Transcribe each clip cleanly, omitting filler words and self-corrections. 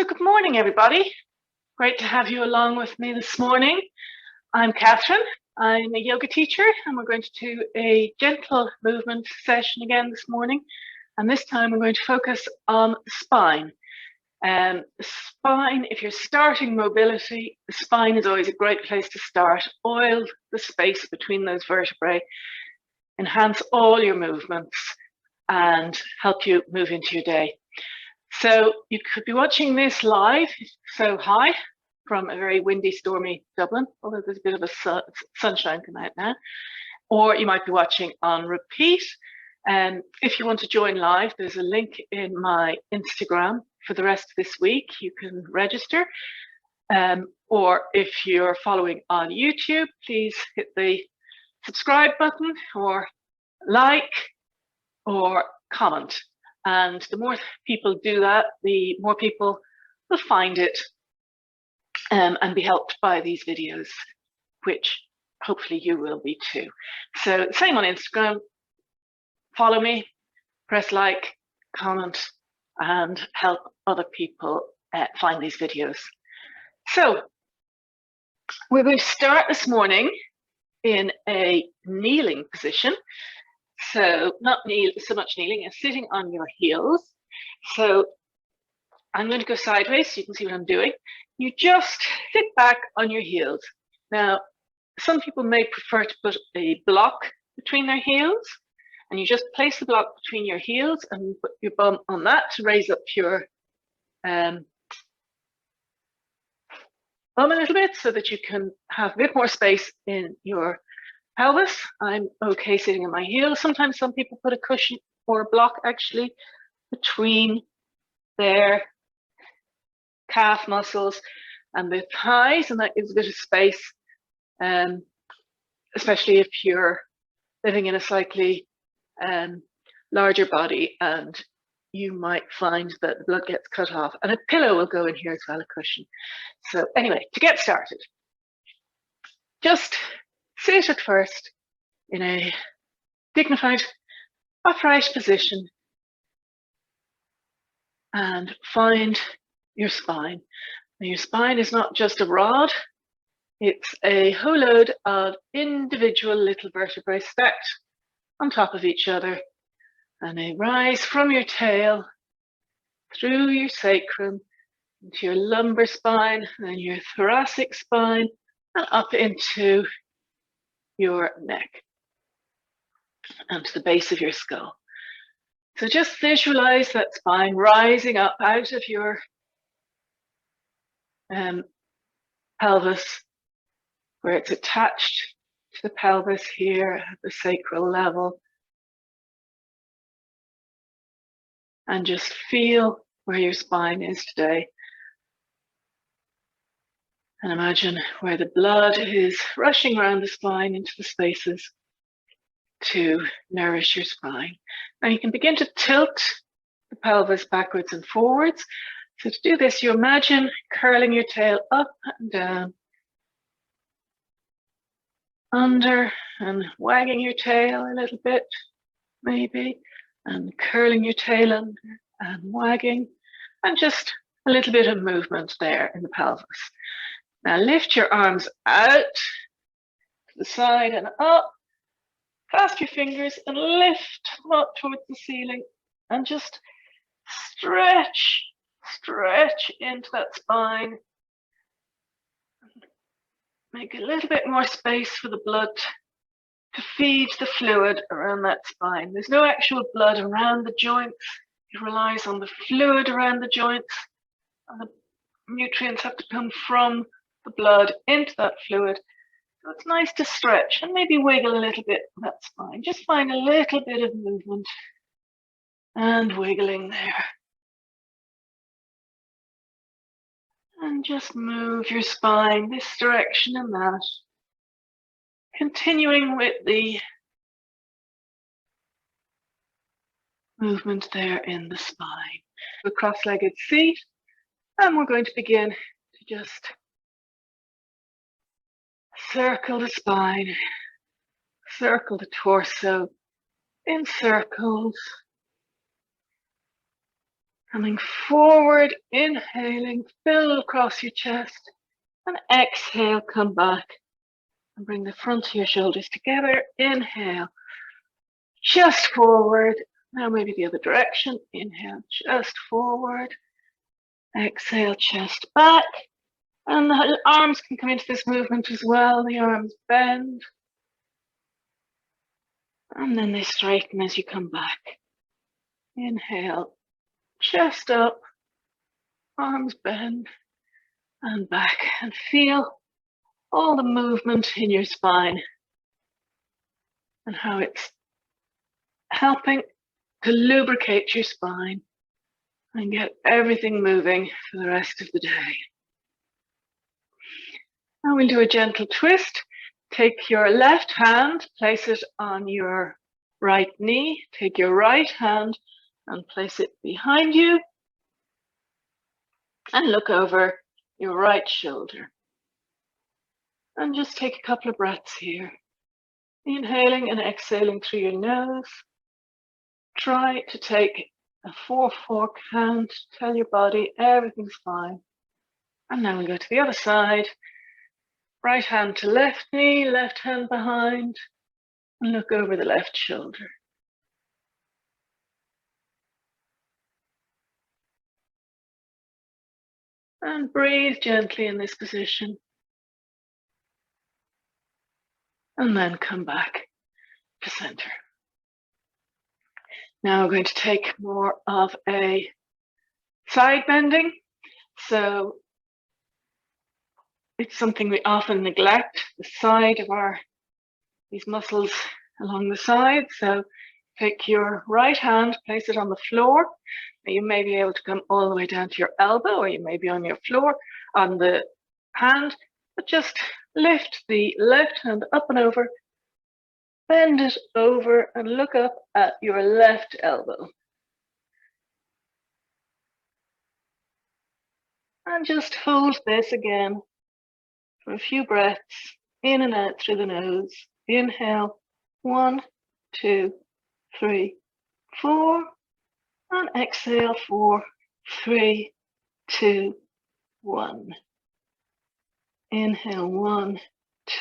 So good morning, everybody. Great to have you along with me this morning. I'm Catherine. I'm a yoga teacher, and we're going to do a gentle movement session again this morning. And this time we're going to focus on the spine. Spine, if you're starting mobility, the spine is always a great place to start. Oil the space between those vertebrae, enhance all your movements, and help you move into your day. So you could be watching this live, so hi, from a very windy, stormy Dublin, although there's a bit of a sunshine coming out now, or you might be watching on repeat. And if you want to join live, there's a link in my Instagram for the rest of this week. You can register. Or if you're following on YouTube, please hit the subscribe button or like or comment. And the more people do that, the more people will find it and be helped by these videos, which hopefully you will be too. So same on Instagram, follow me, press like, comment, and help other people find these videos. So we're going to start this morning in a kneeling position. So not so much kneeling as sitting on your heels. So I'm going to go sideways so you can see what I'm doing. You just sit back on your heels. Now, some people may prefer to put a block between their heels, and you just place the block between your heels and put your bum on that to raise up your bum a little bit so that you can have a bit more space in your pelvis. I'm okay sitting on my heels. Sometimes some people put a cushion or a block actually between their calf muscles and the thighs, and that gives a bit of space, especially if you're living in a slightly larger body and you might find that the blood gets cut off, and a pillow will go in here as well, a cushion. So anyway, to get started, just sit at first in a dignified, upright position and find your spine. Now, your spine is not just a rod, it's a whole load of individual little vertebrae stacked on top of each other, and they rise from your tail through your sacrum into your lumbar spine, then your thoracic spine, and up into your neck and to the base of your skull. So just visualize that spine rising up out of your pelvis, where it's attached to the pelvis here at the sacral level. And just feel where your spine is today. And imagine where the blood is rushing around the spine into the spaces to nourish your spine. Now you can begin to tilt the pelvis backwards and forwards. So to do this, you imagine curling your tail up and down, under, and wagging your tail a little bit, maybe, and curling your tail under and wagging, and just a little bit of movement there in the pelvis. Now lift your arms out to the side and up, clasp your fingers and lift them up towards the ceiling, and just stretch into that spine. Make a little bit more space for the blood to feed the fluid around that spine. There's no actual blood around the joints. It relies on the fluid around the joints, and the nutrients have to come from the blood into that fluid. So it's nice to stretch and maybe wiggle a little bit on that spine. Just find a little bit of movement and wiggling there. And just move your spine this direction and that. Continuing with the movement there in the spine. A cross-legged seat, and we're going to begin to just circle the spine, circle the torso in circles, Coming forward, inhaling, fill across your chest, and exhale, come back and bring the front of your shoulders together. Inhale, just forward. Now maybe the other direction. Inhale, just forward. Exhale, chest back. And the arms can come into this movement as well. The arms bend. And then they straighten as you come back. Inhale, chest up, arms bend, and back. And feel all the movement in your spine and how it's helping to lubricate your spine and get everything moving for the rest of the day. Now we'll do a gentle twist. Take your left hand, place it on your right knee. Take your right hand and place it behind you. And look over your right shoulder. And just take a couple of breaths here. Inhaling and exhaling through your nose. Try to take a 4-fork hand. Tell your body everything's fine. And now we go to the other side. Right hand to left knee, left hand behind, and look over the left shoulder. And breathe gently in this position. And then come back to center. Now we're going to take more of a side bending. So it's something we often neglect, the side of these muscles along the side. So take your right hand, place it on the floor. Now you may be able to come all the way down to your elbow, or you may be on your floor, on the hand, but just lift the left hand up and over, bend it over and look up at your left elbow. And just hold this again for a few breaths, in and out through the nose. Inhale, 1, 2, 3, 4, and exhale, 4, 3, 2, 1. Inhale, 1,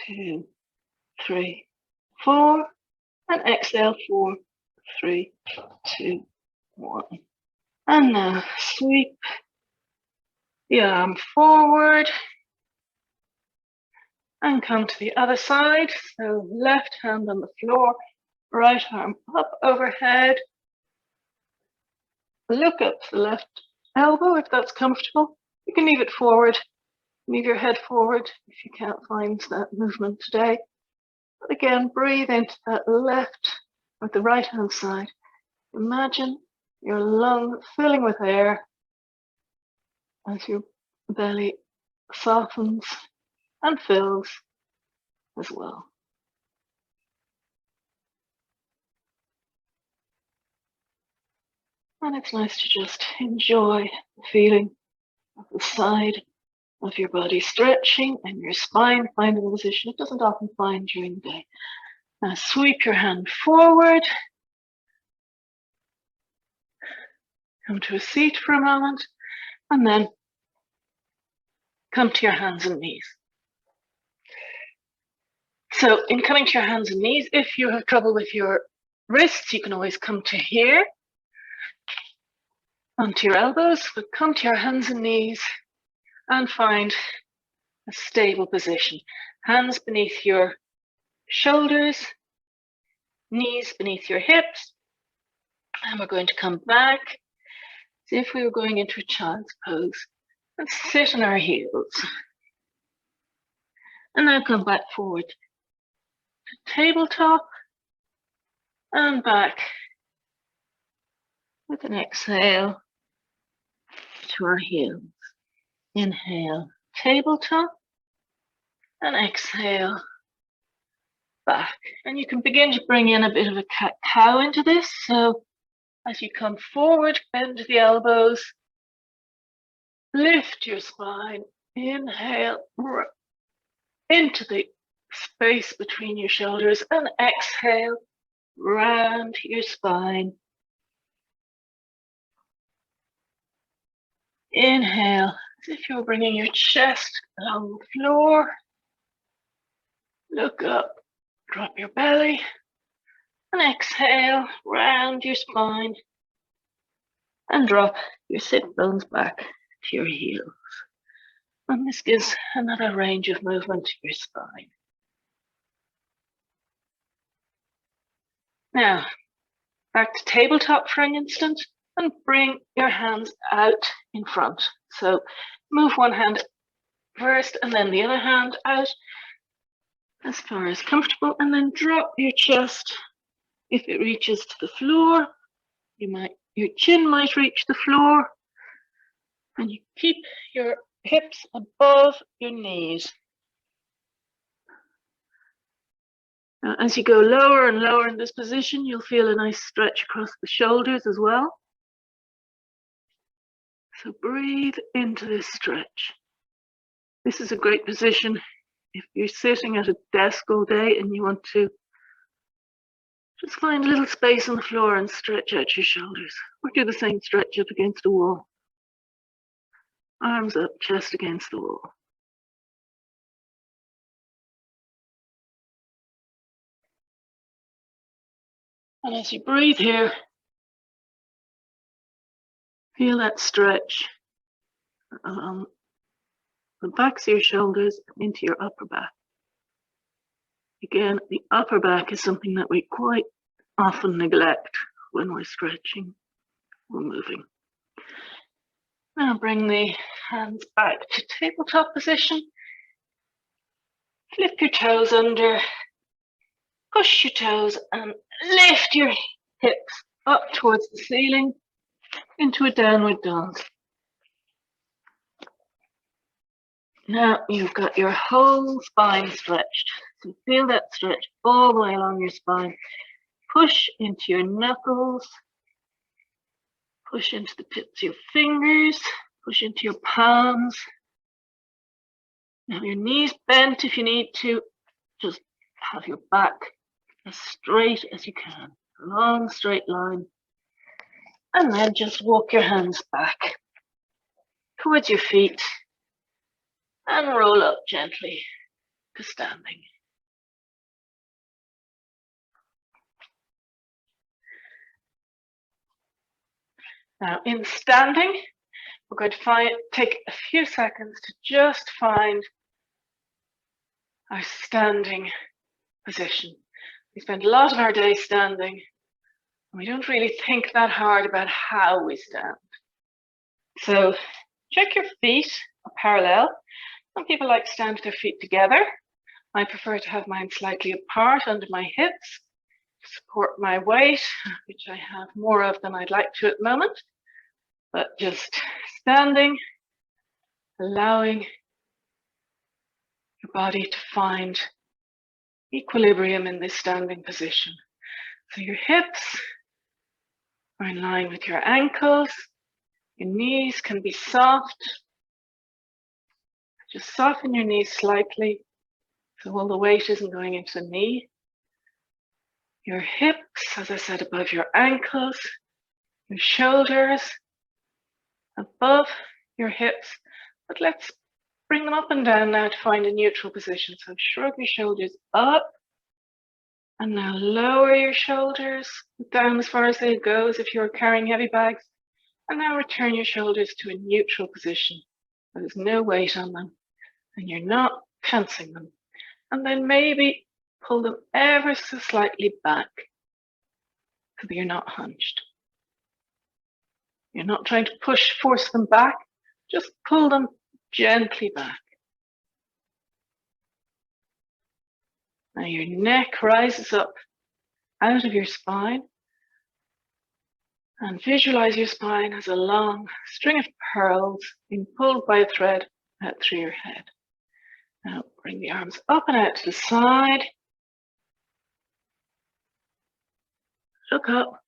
2, 3, 4, and exhale, 4, 3, 2, 1. And now sweep the arm forward and come to the other side. So left hand on the floor, right arm up overhead. Look up to the left elbow if that's comfortable. You can leave it forward, leave your head forward if you can't find that movement today. But again, breathe into that left or the right hand side. Imagine your lung filling with air as your belly softens and fills as well. And it's nice to just enjoy the feeling of the side of your body stretching and your spine finding a position it doesn't often find during the day. Now sweep your hand forward. Come to a seat for a moment, and then come to your hands and knees. So in coming to your hands and knees, if you have trouble with your wrists, you can always come to here, onto your elbows, but come to your hands and knees and find a stable position. Hands beneath your shoulders, knees beneath your hips, and we're going to come back as if we were going into a child's pose and sit on our heels. And now come back forward to tabletop and back with an exhale to our heels. Inhale, tabletop, and exhale, back. And you can begin to bring in a bit of a cat-cow into this. So as you come forward, bend the elbows, lift your spine, inhale into the space between your shoulders, and exhale, round your spine. Inhale, as if you're bringing your chest along the floor. Look up, drop your belly. And exhale, round your spine. And drop your sit bones back to your heels. And this gives another range of movement to your spine. Now, back to tabletop for an instant and bring your hands out in front. So move one hand first and then the other hand out as far as comfortable, and then drop your chest. If it reaches to the floor, your chin might reach the floor, and you keep your hips above your knees. Now, as you go lower and lower in this position, you'll feel a nice stretch across the shoulders as well. So breathe into this stretch. This is a great position if you're sitting at a desk all day and you want to just find a little space on the floor and stretch out your shoulders, or do the same stretch up against a wall. Arms up, chest against the wall. And as you breathe here, feel that stretch along the backs of your shoulders into your upper back. Again, the upper back is something that we quite often neglect when we're stretching or moving. Now bring the hands back to tabletop position. Flip your toes under, push your toes and lift your hips up towards the ceiling into a downward dog. Now you've got your whole spine stretched. So feel that stretch all the way along your spine. Push into your knuckles. Push into the tips of your fingers. Push into your palms. Have your knees bent if you need to. Just have your back as straight as you can. A long straight line. And then just walk your hands back towards your feet and roll up gently to standing. Now in standing, we're going to take a few seconds to just find our standing position. We spend a lot of our day standing, and we don't really think that hard about how we stand. So check your feet are parallel. Some people like to stand with their feet together. I prefer to have mine slightly apart under my hips to support my weight, which I have more of than I'd like to at the moment. But just standing, allowing your body to find equilibrium in this standing position. So your hips are in line with your ankles. Your knees can be soft. Just soften your knees slightly so all the weight isn't going into the knee. Your hips, as I said, above your ankles. Your shoulders above your hips. But let's bring them up and down now to find a neutral position. So shrug your shoulders up. And now lower your shoulders down as far as they go, as if you're carrying heavy bags. And now return your shoulders to a neutral position. There's no weight on them, and you're not tensing them. And then maybe pull them ever so slightly back so that you're not hunched. You're not trying to force them back, just pull them gently back. Now your neck rises up out of your spine, and visualize your spine as a long string of pearls being pulled by a thread out through your head. Now bring the arms up and out to the side. Look up.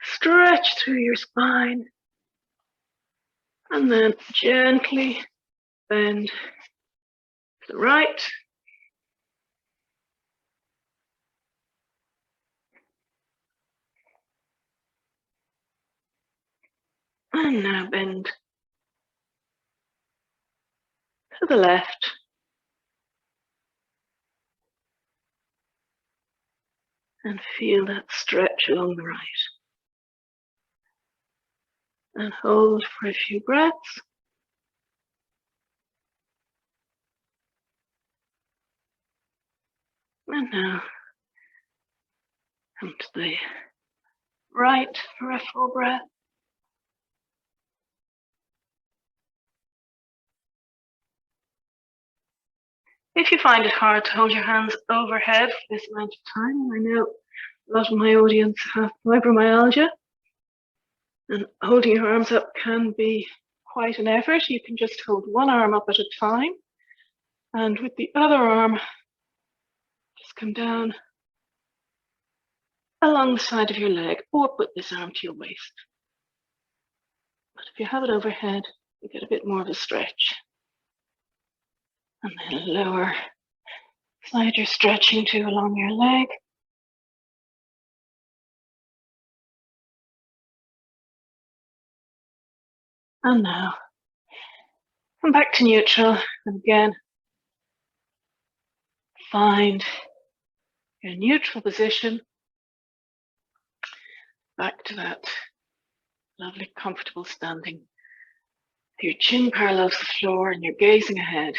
Stretch through your spine. And then gently bend to the right. And now bend to the left. And feel that stretch along the right. And hold for a few breaths. And now come to the right for a full breath. If you find it hard to hold your hands overhead for this amount of time, I know a lot of my audience have fibromyalgia, and holding your arms up can be quite an effort. You can just hold one arm up at a time, and with the other arm, just come down along the side of your leg, or put this arm to your waist. But if you have it overhead, you get a bit more of a stretch. And then lower, slide your stretching to along your leg. And now, come back to neutral, and again, find your neutral position. Back to that lovely, comfortable standing. Your chin parallels the floor and you're gazing ahead.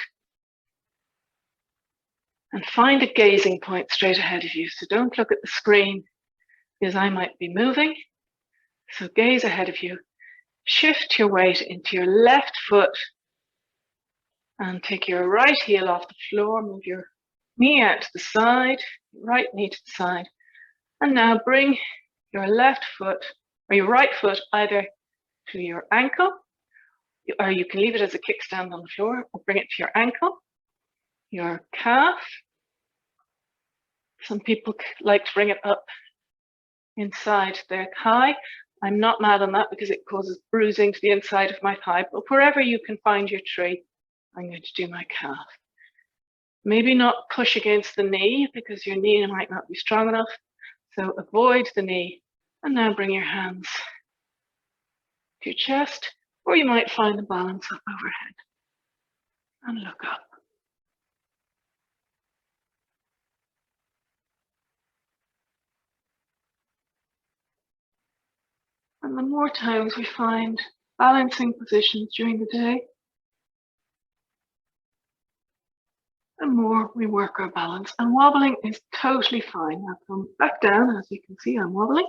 And find a gazing point straight ahead of you. So don't look at the screen, because I might be moving. So gaze ahead of you. Shift your weight into your left foot and take your right heel off the floor. Move your knee out to the side, right knee to the side. And now bring your left foot or your right foot either to your ankle, or you can leave it as a kickstand on the floor, or bring it to your ankle, your calf. Some people like to bring it up inside their thigh. I'm not mad on that because it causes bruising to the inside of my thigh, but wherever you can find your tree, I'm going to do my calf. Maybe not push against the knee because your knee might not be strong enough. So avoid the knee, and now bring your hands to your chest, or you might find the balance up overhead and look up. And the more times we find balancing positions during the day, the more we work our balance. And wobbling is totally fine. Now come back down. As you can see, I'm wobbling.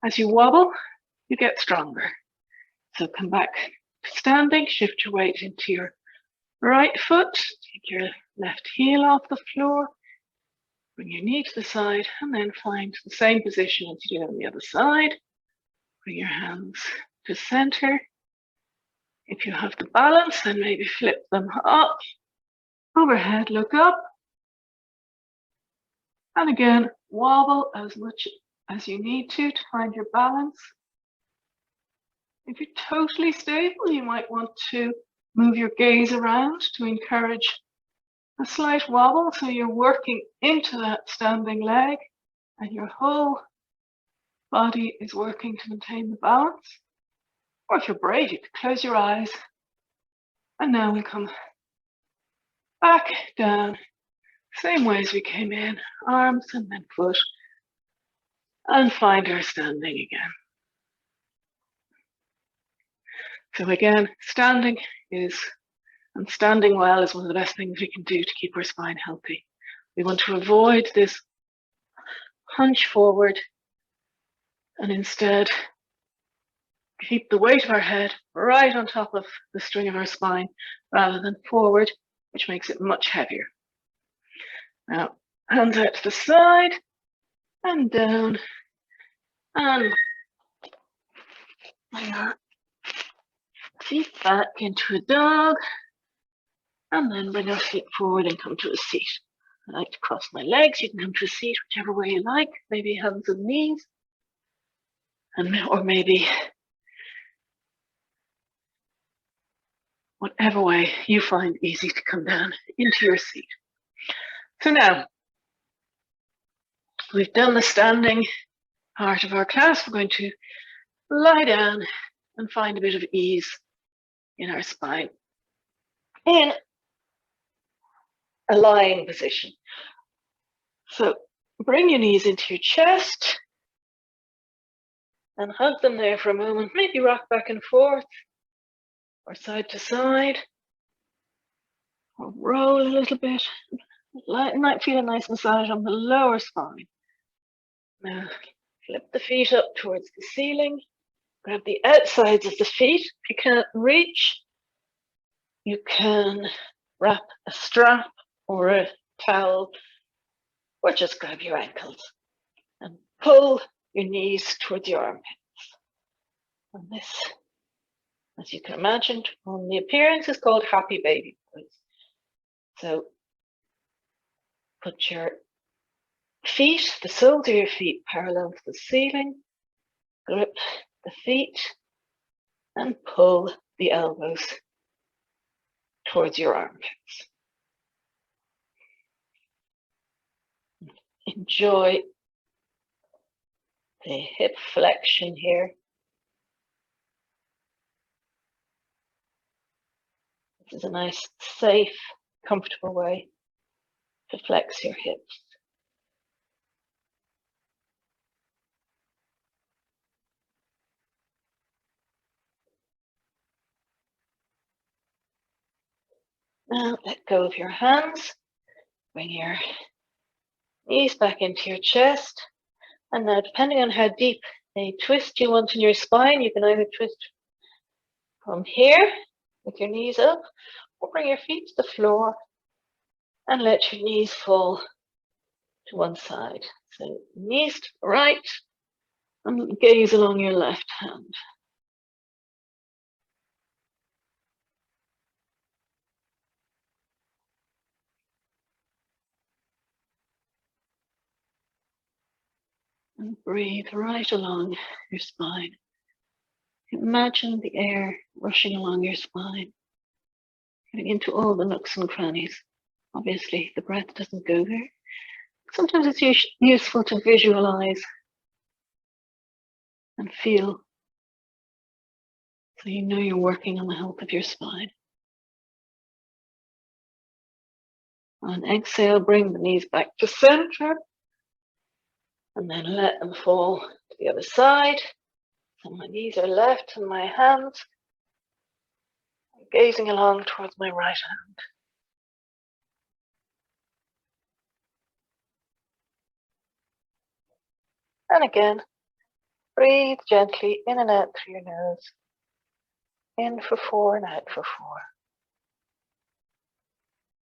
As you wobble, you get stronger. So come back to standing, shift your weight into your right foot, take your left heel off the floor, bring your knee to the side, and then find the same position as you did on the other side. Bring your hands to center. If you have the balance, then maybe flip them up. Overhead, look up. And again, wobble as much as you need to find your balance. If you're totally stable, you might want to move your gaze around to encourage a slight wobble. So you're working into that standing leg and your whole body is working to maintain the balance. Or if you're brave, you could close your eyes. And now we come back down, same way as we came in, arms and then foot, and find our standing again. So again, standing well is one of the best things we can do to keep our spine healthy. We want to avoid this hunch forward and instead keep the weight of our head right on top of the string of our spine rather than forward, which makes it much heavier. Now, hands out to the side and down, and bring our feet back into a dog, and then bring our feet forward and come to a seat. I like to cross my legs. You can come to a seat whichever way you like, maybe hands and knees, or maybe whatever way you find easy to come down into your seat. So now, we've done the standing part of our class. We're going to lie down and find a bit of ease in our spine in a lying position. So bring your knees into your chest and hug them there for a moment. Maybe rock back and forth or side to side, or roll a little bit. Might feel a nice massage on the lower spine. Now flip the feet up towards the ceiling. Grab the outsides of the feet. If you can't reach, you can wrap a strap or a towel, or just grab your ankles and pull your knees towards your armpits. And this, as you can imagine, on the appearance is called happy baby pose. So put your feet, the soles of your feet, parallel to the ceiling. Grip the feet and pull the elbows towards your armpits. Enjoy the hip flexion here. This is a nice, safe, comfortable way to flex your hips. Now let go of your hands. Bring your knees back into your chest. And now, depending on how deep a twist you want in your spine, you can either twist from here with your knees up, or bring your feet to the floor and let your knees fall to one side. So knees to the right and gaze along your left hand. And breathe right along your spine. Imagine the air rushing along your spine, getting into all the nooks and crannies. Obviously, the breath doesn't go there. Sometimes it's useful to visualize and feel, so you know you're working on the health of your spine. On exhale, bring the knees back to center, and then let them fall to the other side. So my knees are left and my hands are gazing along towards my right hand. And again, breathe gently in and out through your nose. In for 4 and out for 4.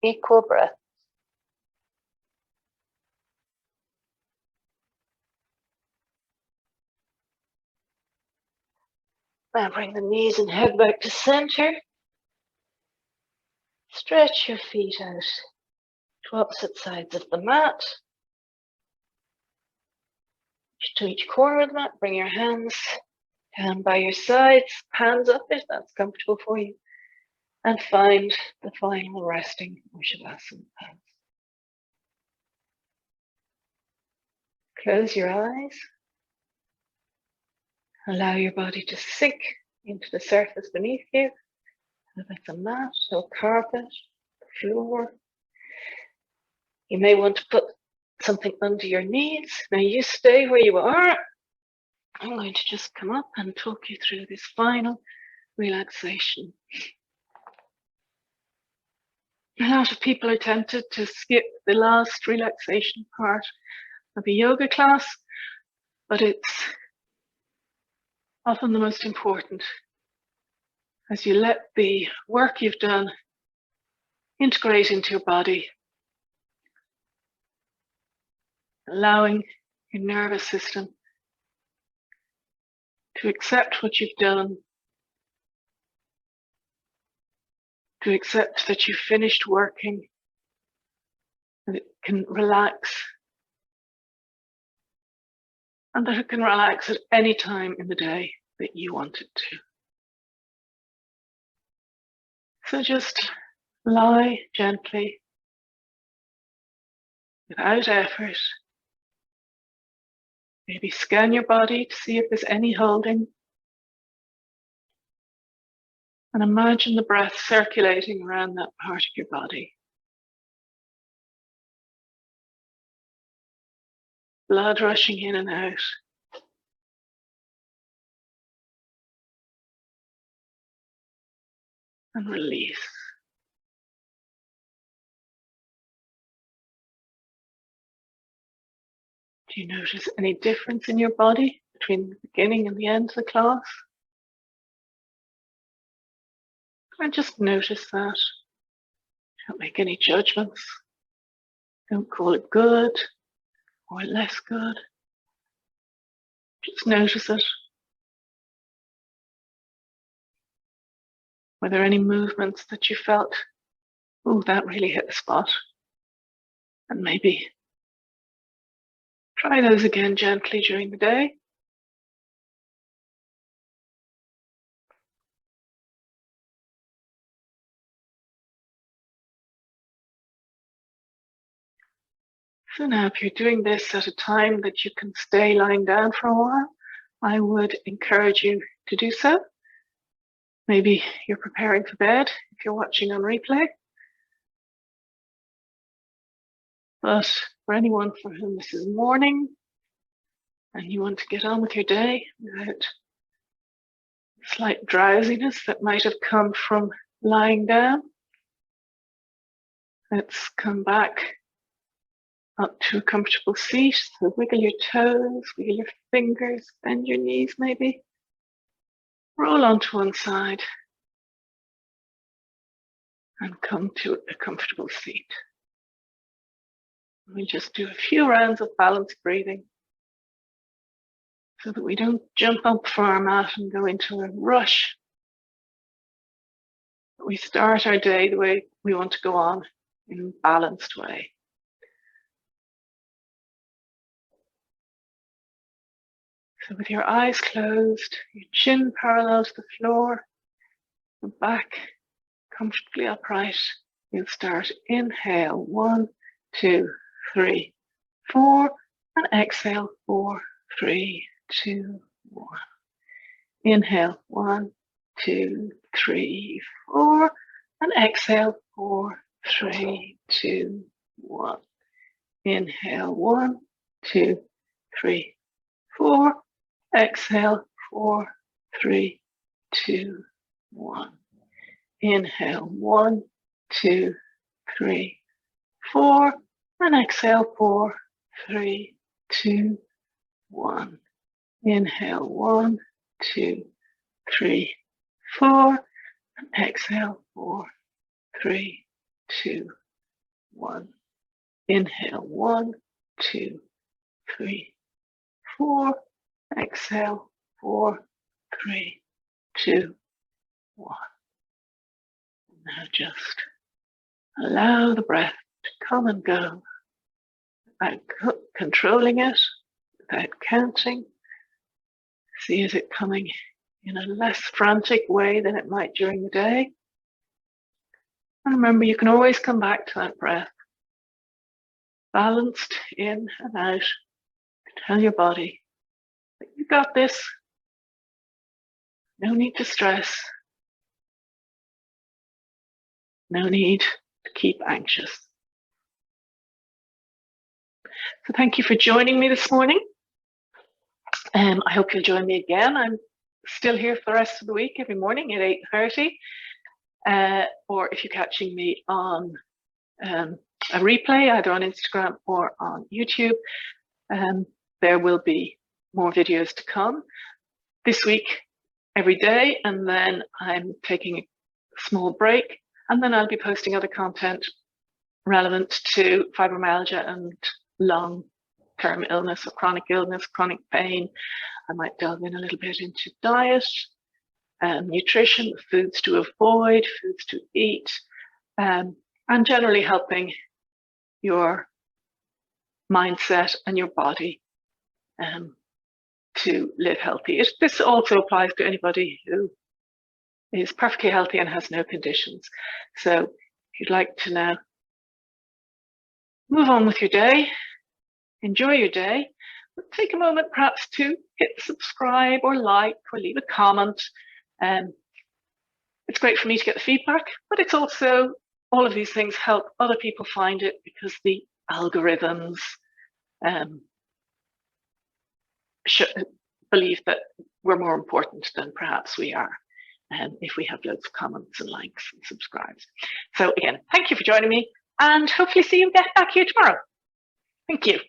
Equal breath. Now bring the knees and head back to center. Stretch your feet out to opposite sides of the mat. To each corner of the mat, bring your hands down by your sides, hands up if that's comfortable for you, and find the final resting Shavasana pose. Close your eyes. Allow your body to sink into the surface beneath you, whether it's a mat or carpet, floor. You may want to put something under your knees. Now you stay where you are. I'm going to just come up and talk you through this final relaxation. A lot of people are tempted to skip the last relaxation part of a yoga class, but it's often the most important, as you let the work you've done integrate into your body, allowing your nervous system to accept what you've done, to accept that you've finished working, and it can relax, and that it can relax at any time in the day that you want it to. So just lie gently, without effort. Maybe scan your body to see if there's any holding. And imagine the breath circulating around that part of your body. Blood rushing in and out. And release. Do you notice any difference in your body between the beginning and the end of the class? And just notice that. Don't make any judgments. Don't call it good or less good. Just notice it. Were there any movements that you felt, oh, that really hit the spot? And maybe try those again gently during the day. So now if you're doing this at a time that you can stay lying down for a while, I would encourage you to do so. Maybe you're preparing for bed if you're watching on replay. But for anyone for whom this is morning and you want to get on with your day without slight drowsiness that might have come from lying down, let's come back up to a comfortable seat. So wiggle your toes, wiggle your fingers, bend your knees maybe. Roll onto one side and come to a comfortable seat. We'll just do a few rounds of balanced breathing so that we don't jump up from our mat and go into a rush. But we start our day the way we want to go on, in a balanced way. So with your eyes closed, your chin parallel to the floor, your back comfortably upright, you'll start. Inhale, 1, 2, 3, 4, and exhale, 4, 3, 2, 1. Inhale, 1, 2, 3, 4, and exhale, 4, 3, 2, 1. Inhale, 1, 2, 3, 4. Exhale, 4, 3, 2, 1. Inhale, 1, 2, 3, 4, and exhale, 4, 3, 2, 1. Inhale, 1, 2, 3, 4, and exhale, 4, 3, 2, 1. Inhale, 1, 2, 3, 4. Exhale, 4, 3, 2, 1. Now just allow the breath to come and go without controlling it, without counting. See is it coming in a less frantic way than it might during the day. And remember, you can always come back to that breath, balanced in and out, to tell your body that you got this. No need to stress. No need to keep anxious. So thank you for joining me this morning. I hope you'll join me again. I'm still here for the rest of the week, every morning at 8:30. Or if you're catching me on a replay, either on Instagram or on YouTube, there will be more videos to come this week, every day, and then I'm taking a small break, and then I'll be posting other content relevant to fibromyalgia and long-term illness or chronic illness, chronic pain. I might delve in a little bit into diet, nutrition, foods to avoid, foods to eat, and generally helping your mindset and your body to live healthy. This also applies to anybody who is perfectly healthy and has no conditions. So if you'd like to now move on with your day, enjoy your day, but take a moment perhaps to hit subscribe or like or leave a comment. It's great for me to get the feedback, but it's also, all of these things help other people find it because the algorithms believe that we're more important than perhaps we are, if we have loads of comments and likes and subscribes. So again, thank you for joining me, and hopefully see you back here tomorrow. Thank you.